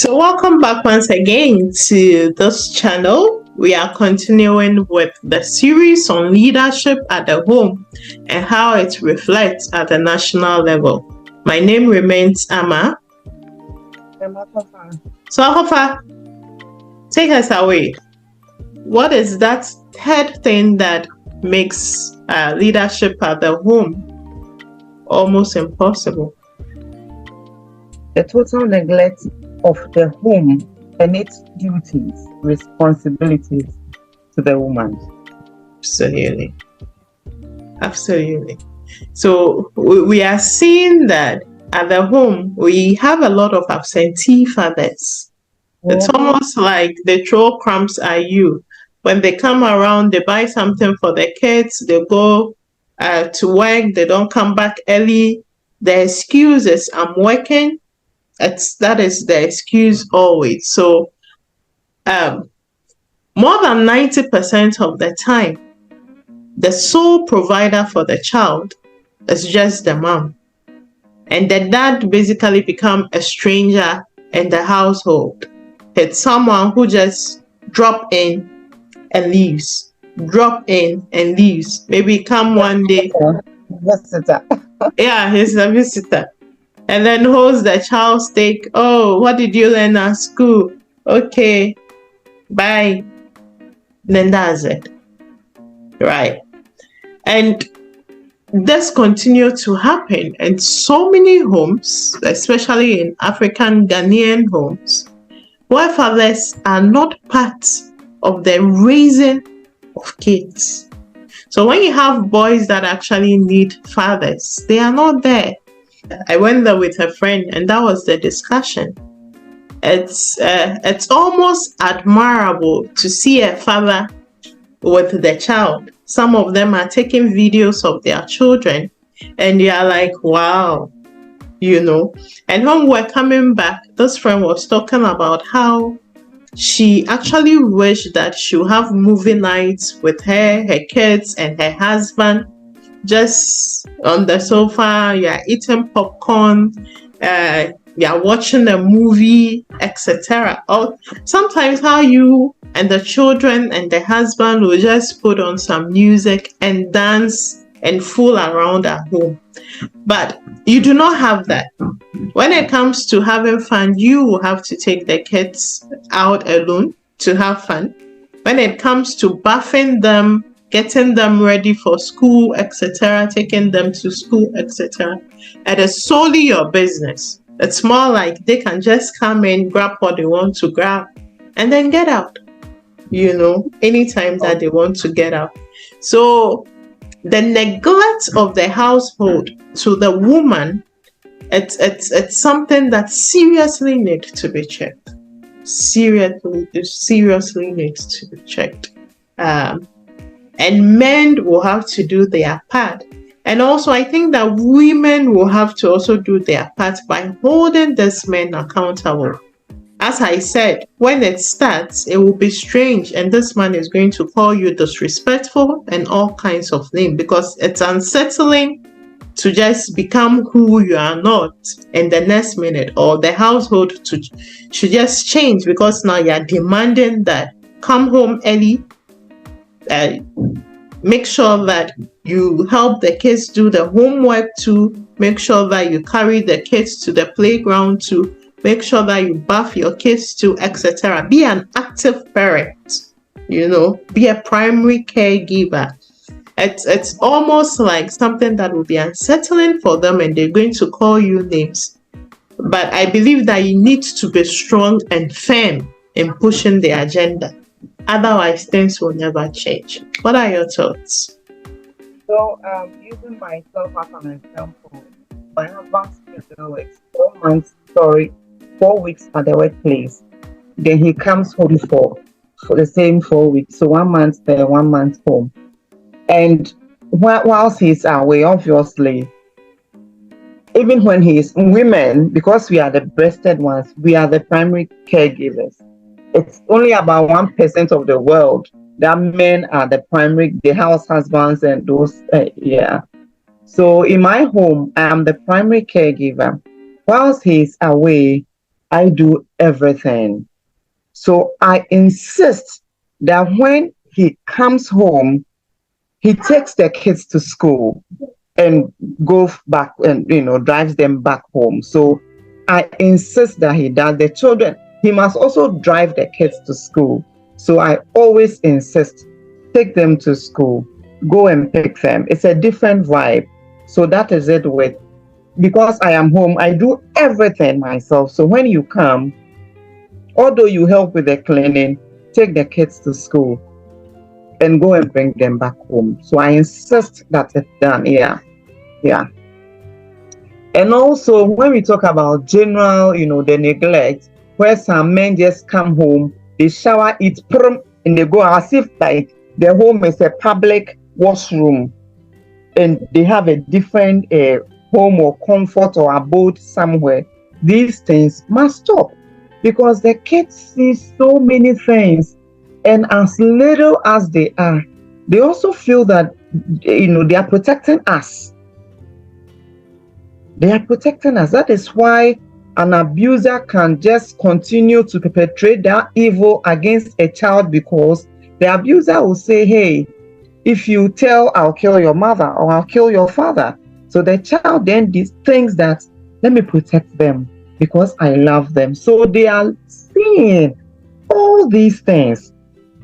So, welcome back once again to this channel. We are continuing with the series on leadership at the home and how it reflects at the national level. My name remains Ama. So, Akofa, take us away. What is that third thing that makes leadership at the home almost impossible? The total neglect of the home and its duties, responsibilities to the woman. Absolutely. Absolutely. So we are seeing that at the home, we have a lot of absentee fathers. It's almost like they throw crumbs at you. When they come around, they buy something for the kids, they go to work, they don't come back early. The excuse is, I'm working. That is the excuse always. So more than 90% of the time, the sole provider for the child is just the mom. And the dad basically become a stranger in the household. It's someone who just drop in and leaves. Drop in and leaves. Maybe come one day. Visitor. Yeah, he's a visitor. And then holds the child's stake. Oh, what did you learn at school? Okay, bye. Then that's it. Right. And this continues to happen in so many homes, especially in African Ghanaian homes, where fathers are not part of the raising of kids. So when you have boys that actually need fathers, they are not there. I went there with a friend, and that was the discussion. It's almost admirable to see a father with the child. Some of them are taking videos of their children, and you are like, wow, you know. And when we're coming back, this friend was talking about how she actually wished that she would have movie nights with her kids, and her husband, just on the sofa. You're eating popcorn, you're watching a movie, etc. Or sometimes how you and the children and the husband will just put on some music and dance and fool around at home. But you do not have that. When it comes to having fun, you will have to take the kids out alone to have fun. When it comes to bathing them, getting them ready for school, etc., taking them to school, etc., it is solely your business. It's more like they can just come in, grab what they want to grab, and then get out, you know, anytime that they want to get out. So the neglect of the household to the woman, it's something that seriously needs to be checked. Seriously needs to be checked. And men will have to do their part. And also, I think that women will have to also do their part by holding these men accountable. As I said, when it starts, it will be strange, and this man is going to call you disrespectful and all kinds of names, because it's unsettling to just become who you are not in the next minute, or the household should just change because now you're demanding that come home early. Make sure that you help the kids do the homework too. Make sure that you carry the kids to the playground too. Make sure that you bath your kids too, etc. Be an active parent, you know, be a primary caregiver. It's almost like something that will be unsettling for them, and they're going to call you names. But I believe that you need to be strong and firm in pushing the agenda. Otherwise, things will never change. What are your thoughts? So, using myself as an example, my husband works 4 months, 4 weeks at the workplace. Then he comes home for the same 4 weeks. So 1 month there, 1 month home. And whilst he's away, obviously, even when he's women, because we are the breasted ones, we are the primary caregivers. It's only about 1% of the world that men are the house husbands and those, So in my home, I am the primary caregiver. Whilst he's away, I do everything. So I insist that when he comes home, he takes the kids to school and goes back and drives them back home. So I insist that he does. The children, he must also drive the kids to school. So I always insist, take them to school, go and pick them. It's a different vibe. So that is it with, because I am home, I do everything myself. So when you come, although you help with the cleaning, take the kids to school and go and bring them back home. So I insist that it's done. Yeah. And also when we talk about general, the neglect, where some men just come home, they shower, eat, and they go as if like their home is a public washroom, and they have a different home or comfort or abode somewhere. These things must stop, because the kids see so many things, and as little as they are, they also feel that they are protecting us. They are protecting us. That is why an abuser can just continue to perpetrate that evil against a child, because the abuser will say, hey, if you tell, I'll kill your mother or I'll kill your father. So the child then thinks that, let me protect them because I love them. So they are seeing all these things.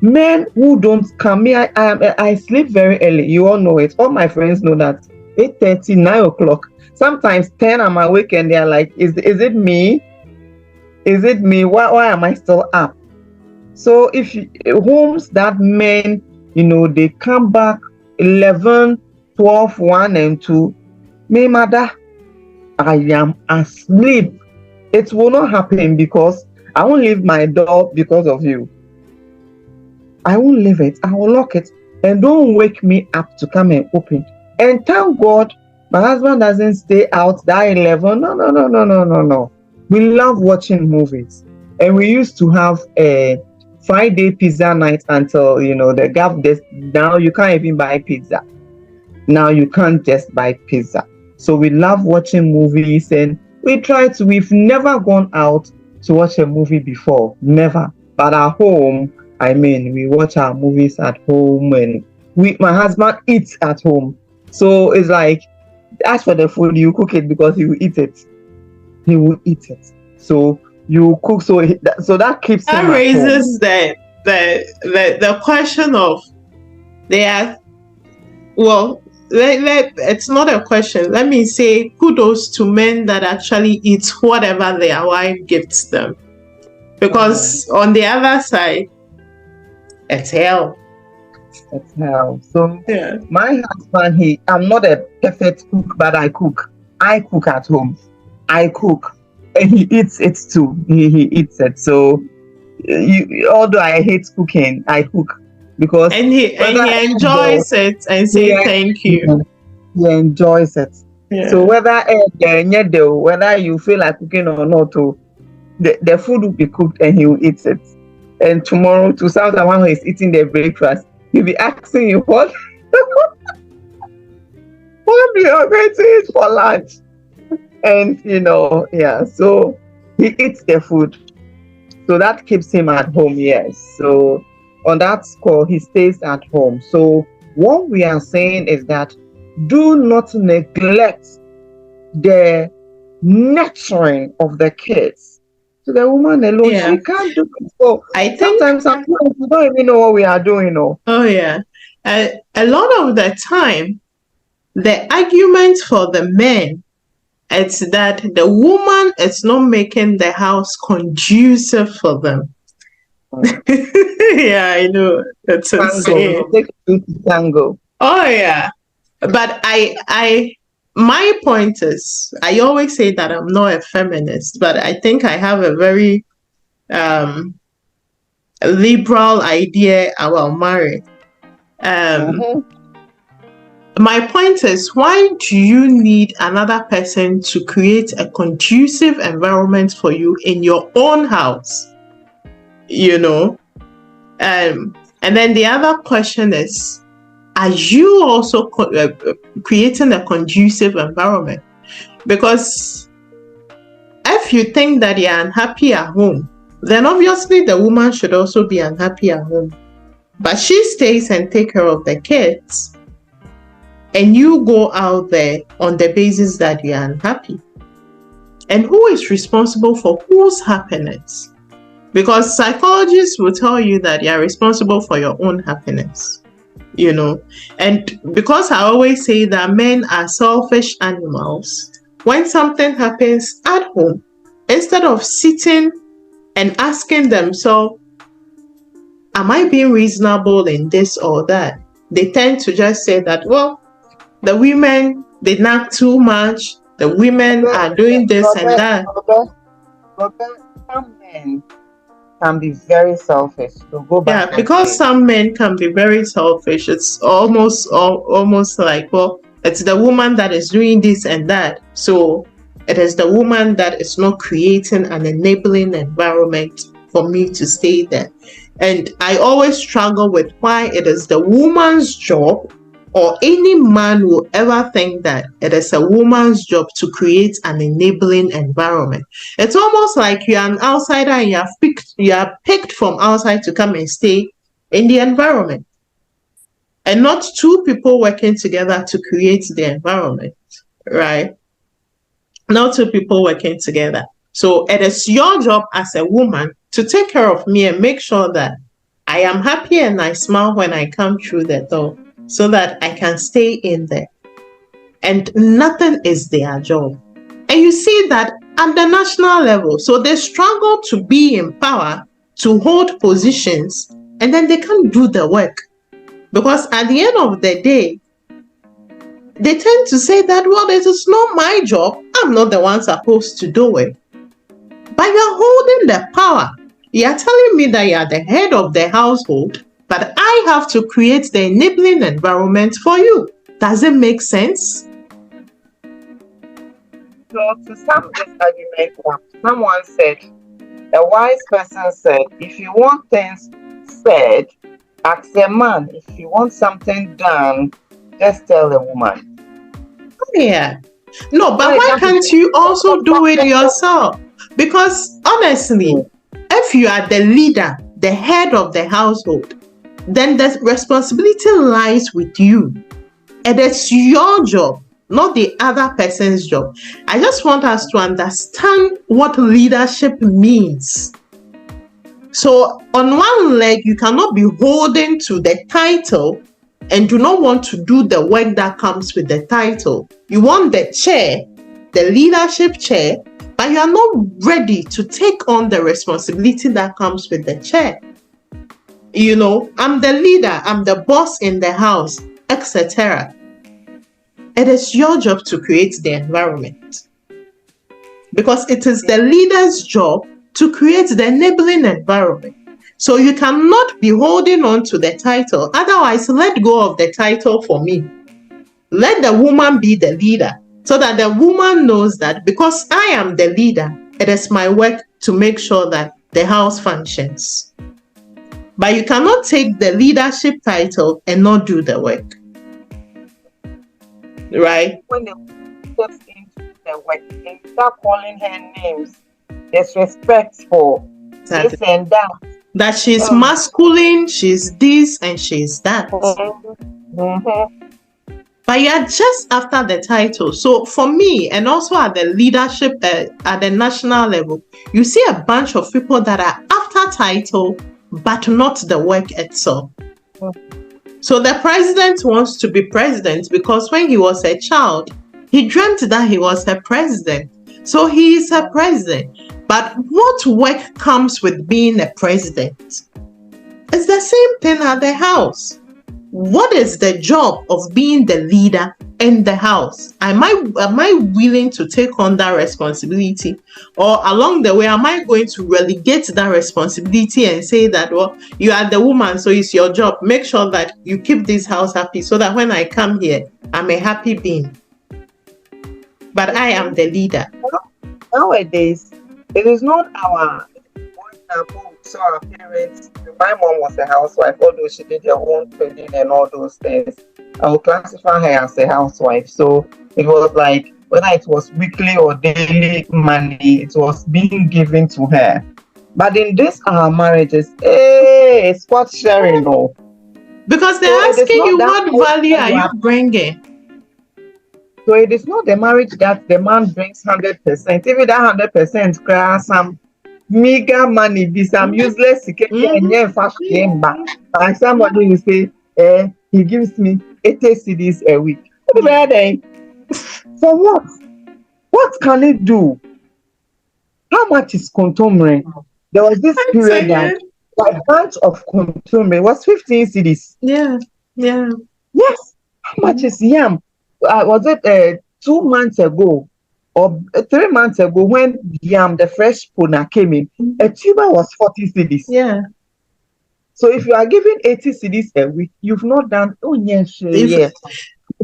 Men who don't come here, I sleep very early. You all know it. All my friends know that. 8:30, 9 o'clock. Sometimes 10 I'm awake and they're like, is it me? Is it me? Why am I still up? So if homes that men, they come back 11, 12, 1 and 2, me mother, I am asleep. It will not happen, because I won't leave my door because of you. I won't leave it. I will lock it. And don't wake me up to come and open. And thank God my husband doesn't stay out that 11. No. We love watching movies. And we used to have a Friday pizza night until, the gap. Now you can't even buy pizza. Now you can't just buy pizza. So we love watching movies, and we've never gone out to watch a movie before. Never. But at home, we watch our movies at home, and my husband eats at home. So it's like, as for the food, you cook it because he will eat it. He will eat it. So you cook, so that keeps him. That raises the question of it's not a question. Let me say kudos to men that actually eat whatever their wife gives them, because on the other side, it's hell. It's hell. So my husband, I'm not a perfect cook, but I cook. I cook at home. I cook, and he eats it too. He eats it. So although I hate cooking, I cook, because he enjoys it and say thank you. He enjoys it. Yeah. So whether you feel like cooking or not, the food will be cooked and he will eat it. And tomorrow, to someone who is eating their breakfast, he'll be asking you, what do you going to eat for lunch? And so he eats the food. So that keeps him at home, yes. So on that score, he stays at home. So what we are saying is that do not neglect the nurturing of the kids. So the woman alone, she can't do it. So I think sometimes we don't even know what we are doing. Oh yeah. A lot of the time, the argument for the men, it's that the woman is not making the house conducive for them. Yeah, I know. That's insane. Tango. Oh yeah. But my point is, I always say that I'm not a feminist, but I think I have a very liberal idea about marriage. My point is, why do you need another person to create a conducive environment for you in your own house? And then the other question is, are you also creating a conducive environment? Because if you think that you're unhappy at home, then obviously the woman should also be unhappy at home. But she stays and takes care of the kids, and you go out there on the basis that you're unhappy. And who is responsible for whose happiness? Because psychologists will tell you that you're responsible for your own happiness, you know. And because I always say that men are selfish animals, when something happens at home, instead of sitting and asking themselves, am I being reasonable in this or that? They tend to just say that, well, the women, they nag too much. The women are doing this and that. Some men can be very selfish. So go back. Yeah, because some men can be very selfish. It's almost like, well, it's the woman that is doing this and that. So it is the woman that is not creating an enabling environment for me to stay there. And I always struggle with why it is the woman's job, or any man will ever think that it is a woman's job to create an enabling environment. It's almost like you're an outsider and you are picked from outside to come and stay in the environment. And not two people working together to create the environment, right? Not two people working together. So it is your job as a woman to take care of me and make sure that I am happy and I smile when I come through the door, so that I can stay in there. And nothing is their job. And you see that at the national level. So they struggle to be in power, to hold positions, and then they can't do the work. Because at the end of the day, they tend to say that, well, this is not my job. I'm not the one supposed to do it. But you're holding the power. You're telling me that you're the head of the household, but I have to create the enabling environment for you. Does it make sense? So to sum this argument up, someone said, a wise person said, if you want things said, ask a man. If you want something done, just tell a woman. Yeah. No, but why can't you also do it yourself? Because honestly, if you are the leader, the head of the household, then the responsibility lies with you. And it's your job, not the other person's job. I just want us to understand what leadership means. So on one leg, you cannot be holding to the title and do not want to do the work that comes with the title. You want the chair, the leadership chair, but you are not ready to take on the responsibility that comes with the chair. You know, I'm the leader, I'm the boss in the house, etc. It is your job to create the environment. Because it is the leader's job to create the enabling environment. So you cannot be holding on to the title. Otherwise, let go of the title for me. Let the woman be the leader, so that the woman knows that because I am the leader, it is my work to make sure that the house functions. But you cannot take the leadership title and not do the work. Right? When they step into the work, they start calling her names, disrespectful, Exactly. this and that. That she's masculine, she's this, and she's that. But you're just after the title. So for me, and also at the leadership, at the national level, you see a bunch of people that are after title, but not the work itself. So the president wants to be president because when he was a child, he dreamt that he was a president. So he is a president. But what work comes with being a president? It's the same thing at the house. What is the job of being the leader in the house? Am I willing to take on that responsibility? Or along the way, am I going to relegate that responsibility and say that, well, you are the woman, so it's your job. Make sure that you keep this house happy so that when I come here, I'm a happy being. But I am the leader. Nowadays, it is not our so our parents. My mom was a housewife, although she did her own trading and all those things. I would classify her as a housewife. So it was like whether it was weekly or daily money, it was being given to her. But in this our marriages, hey, it's what sharing, no. Because they're So it is asking not you, that what value are you bringing? So it is not the marriage that the man brings 100%. Even that 100% cry some meager money, be some useless and somebody will say, he gives me 80 cedis a week. For what? What can it do? How much is contumely? There was this period that a bunch of contumely was 15 cedis. Yeah. Yes. How much is yam? Was it 2 months ago or 3 months ago when yam, the fresh puna came in, a tuber was 40 cedis. Yeah. So if you are giving 80 cedis a week, you've not done. Oh yes, The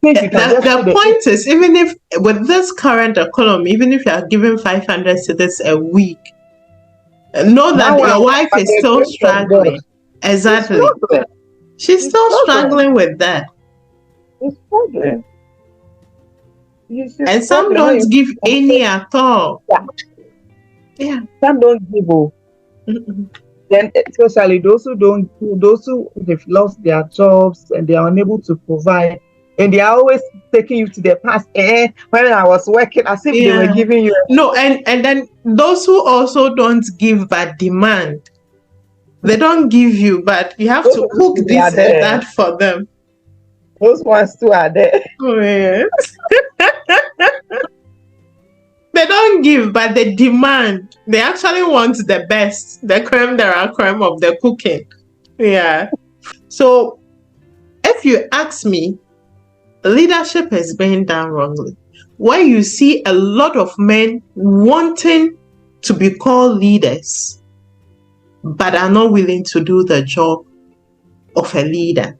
point is, even if with this current economy, even if you are giving 500 cedis a week, know that your wife is still struggling. Exactly. She's still struggling with that. She's struggling. And some don't give any at all. Yeah. Some don't give. Then especially those who they've lost their jobs and they are unable to provide, and they are always taking you to the past. When I was working, as if they were giving you. No, and then those who also don't give but demand. They don't give you, but you have to cook this and that for them. Those ones too are there. Oh, yes. They don't give, but they demand. They actually want the best, the creme de la creme of the cooking. Yeah. So, if you ask me, leadership is being done wrongly. Where you see a lot of men wanting to be called leaders, but are not willing to do the job of a leader.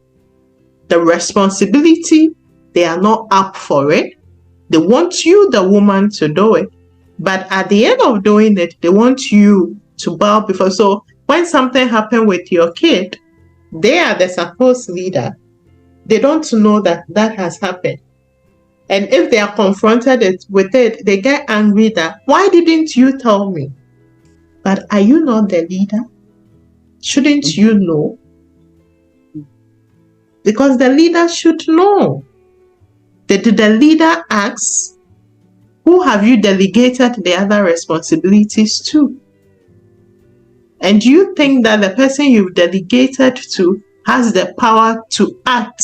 The responsibility, they are not up for it. They want you, the woman, to do it. But at the end of doing it, they want you to bow before. So when something happened with your kid, they are the supposed leader. They don't know that that has happened. And if they are confronted with it, they get angry that, why didn't you tell me? But are you not the leader? Shouldn't you know? Because the leader should know. Did the leader ask, who have you delegated the other responsibilities to? And do you think that the person you've delegated to has the power to act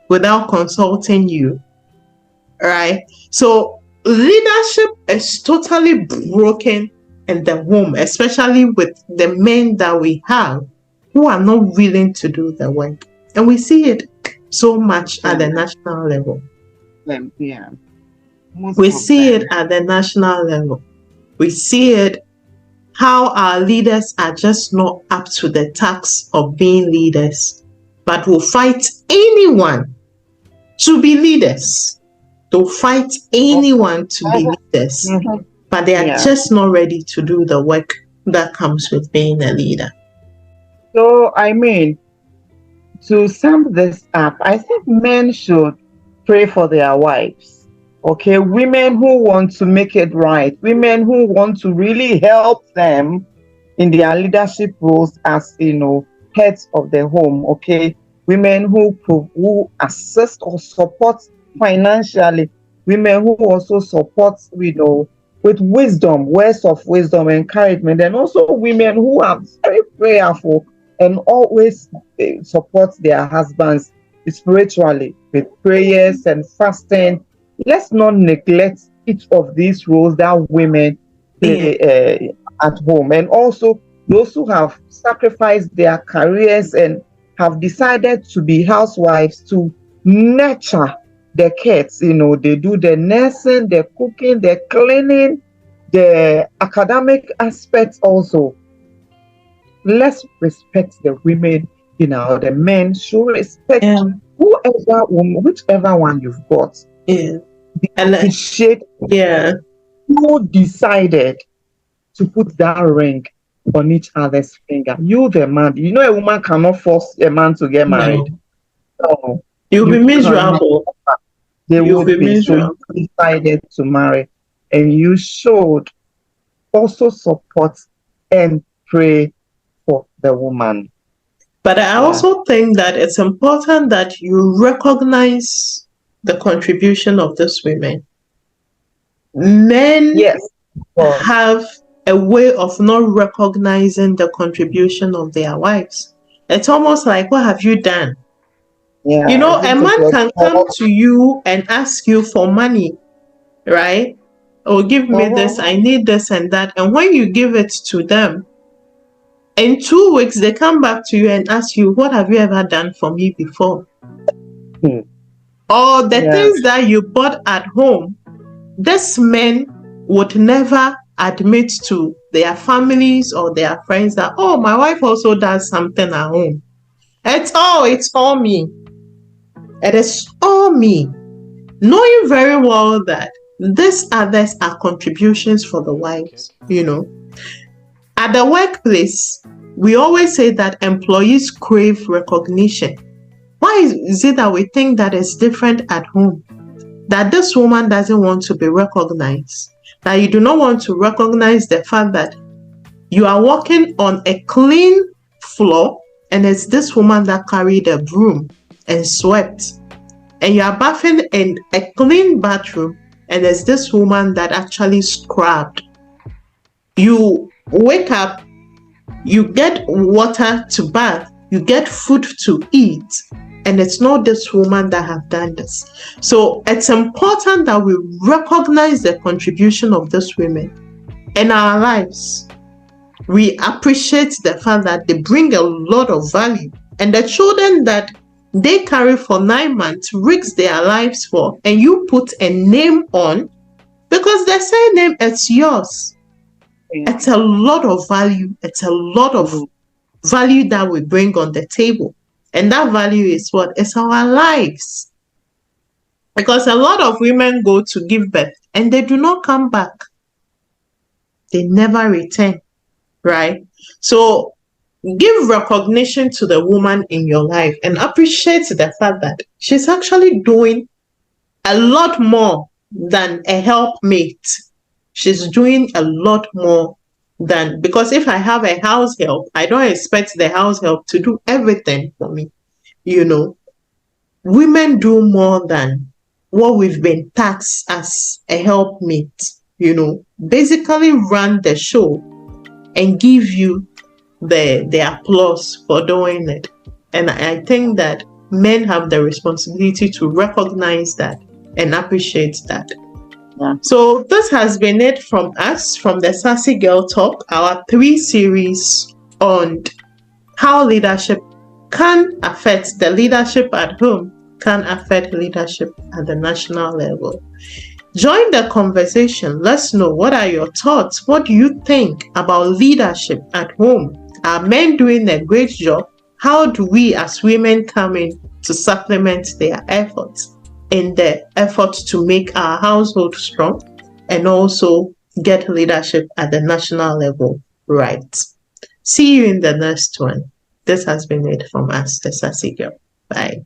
without consulting you? Right? So leadership is totally broken in the home, especially with the men that we have who are not willing to do the work. And we see it so much at the national level. Yeah. We see it at the national level. We see it how our leaders are just not up to the task of being leaders, but will fight anyone to be leaders. They'll fight anyone to be leaders, but they are just not ready to do the work that comes with being a leader. So, I mean, to sum this up, I think men should pray for their wives. Okay, women who want to make it right, women who want to really help them in their leadership roles as, heads of the home. Okay, women who assist or support financially, women who also support, with wisdom, words of wisdom, encouragement, and also women who are very prayerful and always support their husbands spiritually with prayers and fasting. Let's not neglect each of these roles that women play at home. And also those who have sacrificed their careers and have decided to be housewives to nurture the kids. They do the nursing, the cooking, the cleaning, the academic aspects also. Let's respect the women, the men should respect whichever one you've got. And appreciate who decided to put that ring on each other's finger. You, the man, a woman cannot force a man to get married. No. You'll be miserable. They You'll be would be. So you miserable. decided to marry, and you should also support and pray for the woman. But I Yeah. also think that it's important that you recognize the contribution of these women. Men Yes. Well, have a way of not recognizing the contribution of their wives. It's almost like, what have you done? yeah. You know, As a if it man was can come to you and ask you for money, right? Or give me this, I need this and that. And when you give it to them, in 2 weeks, they come back to you and ask you, what have you ever done for me before? Or the Yeah. things that you bought at home, these men would never admit to their families or their friends that, oh, my wife also does something at home. It's all me. It is all me. Knowing very well that these others are contributions for the wives, you know. At the workplace, we always say that employees crave recognition. Why is it that we think that it's different at home? That this woman doesn't want to be recognized? That you do not want to recognize the fact that you are walking on a clean floor and it's this woman that carried a broom and swept. And you are bathing in a clean bathroom and it's this woman that actually scrubbed. You wake up, you get water to bath, you get food to eat, and it's not this woman that have done this. So it's important that we recognize the contribution of these women in our lives. We appreciate the fact that they bring a lot of value, and the children that they carry for 9 months risk their lives for, and you put a name on, because the same name, it's yours. It's a lot of value. It's a lot of value that we bring on the table. And that value is what? It's our lives. Because a lot of women go to give birth and they do not come back. They never return, right? So give recognition to the woman in your life and appreciate the fact that she's actually doing a lot more than a helpmate. She's doing a lot more than, because if I have a house help, I don't expect the house help to do everything for me. You know, women do more than what we've been taxed as a helpmate. You know, basically run the show and give you the applause for doing it. And I think that men have the responsibility to recognize that and appreciate that. Yeah. So this has been it from us, from the Sassy Girl Talk, our 3 series on how leadership can affect the leadership at home, can affect leadership at the national level. Join the conversation. Let's know, what are your thoughts? What do you think about leadership at home? Are men doing a great job? How do we as women come in to supplement their efforts in the effort to make our household strong and also get leadership at the national level right? See you in the next one. This has been it from us, the Sassy Girl. Bye.